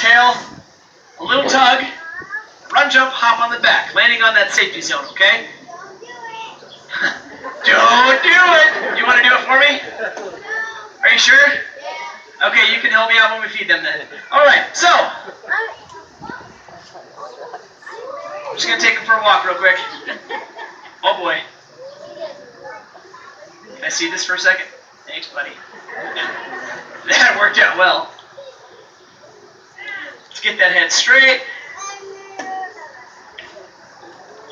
tail, a little tug, run, jump, hop on the back, landing on that safety zone, okay? Don't do it! You want to do it for me? Are you sure? Okay, you can help me out when we feed them then. Alright, so, I'm just going to take them for a walk real quick. Oh boy. Can I see this for a second? Thanks, buddy. That worked out well. Let's get that head straight.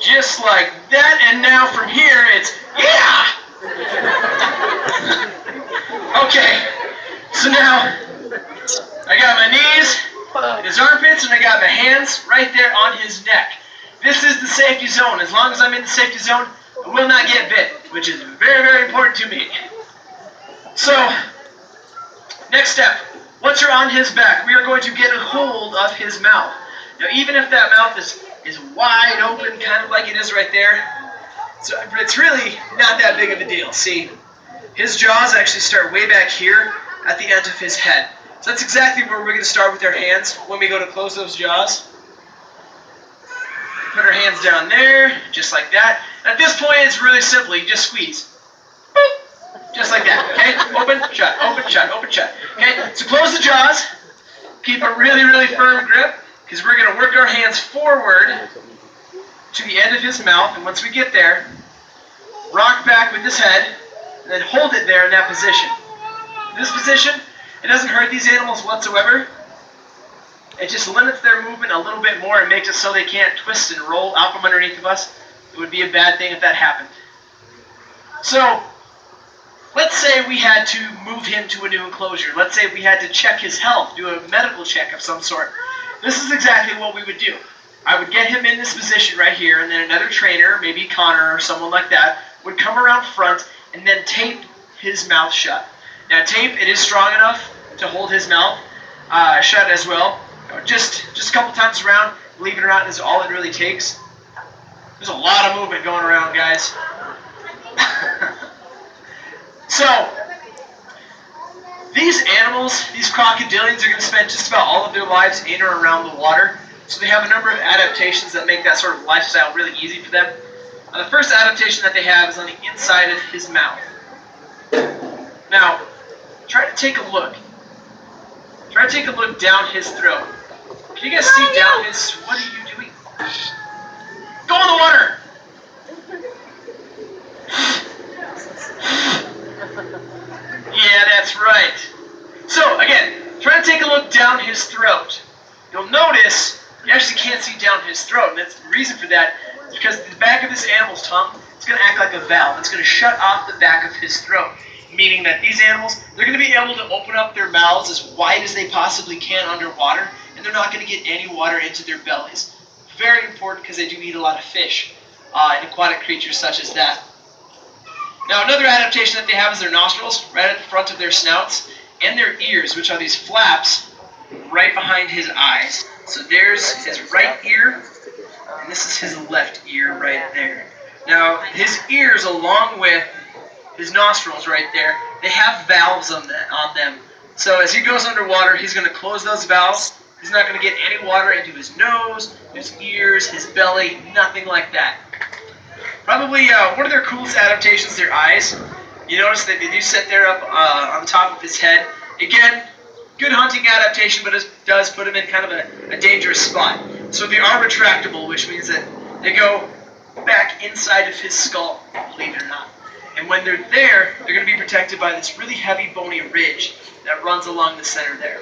Just like that, and now from here, it's, yeah! Okay, so now, I got my knees, his armpits, and I got my hands right there on his neck. This is the safety zone. As long as I'm in the safety zone, I will not get bit, which is very, very important to me. So, next step. Once you're on his back, we are going to get a hold of his mouth. Now, even if that mouth is wide open, kind of like it is right there, so it's really not that big of a deal. See, his jaws actually start way back here at the end of his head. So that's exactly where we're going to start with our hands when we go to close those jaws. Put our hands down there, just like that. At this point, it's really simple. You just squeeze. Boop. Just like that, okay? Open, shut, open, shut, open, shut. Okay, so close the jaws. Keep a really, really firm grip, because we're going to work our hands forward to the end of his mouth, and once we get there, rock back with his head, and then hold it there in that position. This position, it doesn't hurt these animals whatsoever. It just limits their movement a little bit more and makes it so they can't twist and roll out from underneath of us. It would be a bad thing if that happened. So, let's say we had to move him to a new enclosure. Let's say we had to check his health, do a medical check of some sort. This is exactly what we would do. I would get him in this position right here, and then another trainer, maybe Connor or someone like that, would come around front and then tape his mouth shut. Now tape, it is strong enough to hold his mouth shut as well. Just a couple times around, believe it or not, is all it really takes. There's a lot of movement going around, guys. So, these animals, these crocodilians, are going to spend just about all of their lives in or around the water. So they have a number of adaptations that make that sort of lifestyle really easy for them. The first adaptation that they have is on the inside of his mouth. Now, try to take a look. Try to take a look down his throat. Can you guys see down his... What are you doing? Go in the water! Yeah, that's right. So, again, try to take a look down his throat. You'll notice you actually can't see down his throat, and that's the reason for that is because the back of this animal's tongue is going to act like a valve. It's going to shut off the back of his throat, meaning that these animals, they're going to be able to open up their mouths as wide as they possibly can underwater, and they're not going to get any water into their bellies. Very important because they do eat a lot of fish and aquatic creatures such as that. Now, another adaptation that they have is their nostrils, right at the front of their snouts, and their ears, which are these flaps right behind his eyes. So there's his right ear, and this is his left ear right there. Now, his ears, along with his nostrils right there, they have valves on them. So as he goes underwater, he's going to close those valves. He's not going to get any water into his nose, his ears, his belly, nothing like that. Probably one of their coolest adaptations, their eyes. You notice that they do sit there up on top of his head. Again, good hunting adaptation, but it does put him in kind of a dangerous spot. So they are retractable, which means that they go back inside of his skull, believe it or not. And when they're there, they're going to be protected by this really heavy bony ridge that runs along the center there.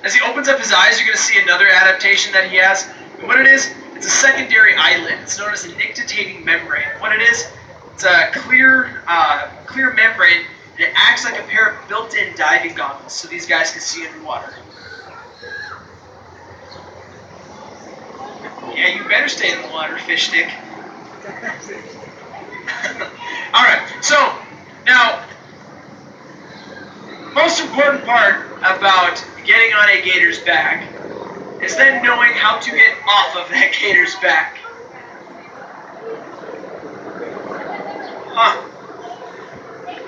As he opens up his eyes, you're going to see another adaptation that he has. And what it is, it's a secondary eyelid. It's known as a nictitating membrane. What it is, it's a clear membrane, and it acts like a pair of built-in diving goggles, so these guys can see underwater. Yeah, you better stay in the water, fish stick. Alright, so, now, most important part about getting on a gator's back is then knowing how to get off of that gator's back. Huh.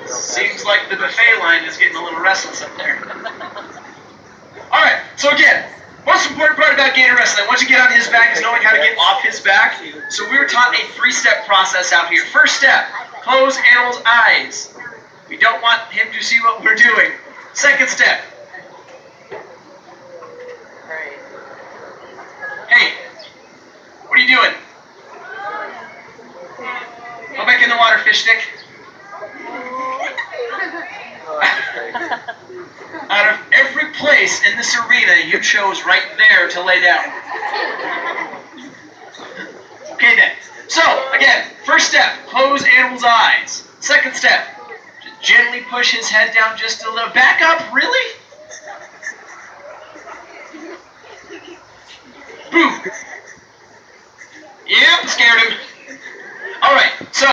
Seems like the buffet line is getting a little restless up there. Alright, So again, most important part about gator wrestling, once you get on his back, is knowing how to get off his back. So we were taught a 3-step process out here. First step, close animal's eyes. We don't want him to see what we're doing. Second step. Hey, what are you doing? Go back in the water, fish stick. Out of every place in this arena, you chose right there to lay down. Okay then. So, again, first step, close animal's eyes. Second step, gently push his head down just a little. Back up, really? Boom. Yep, scared him. All right, so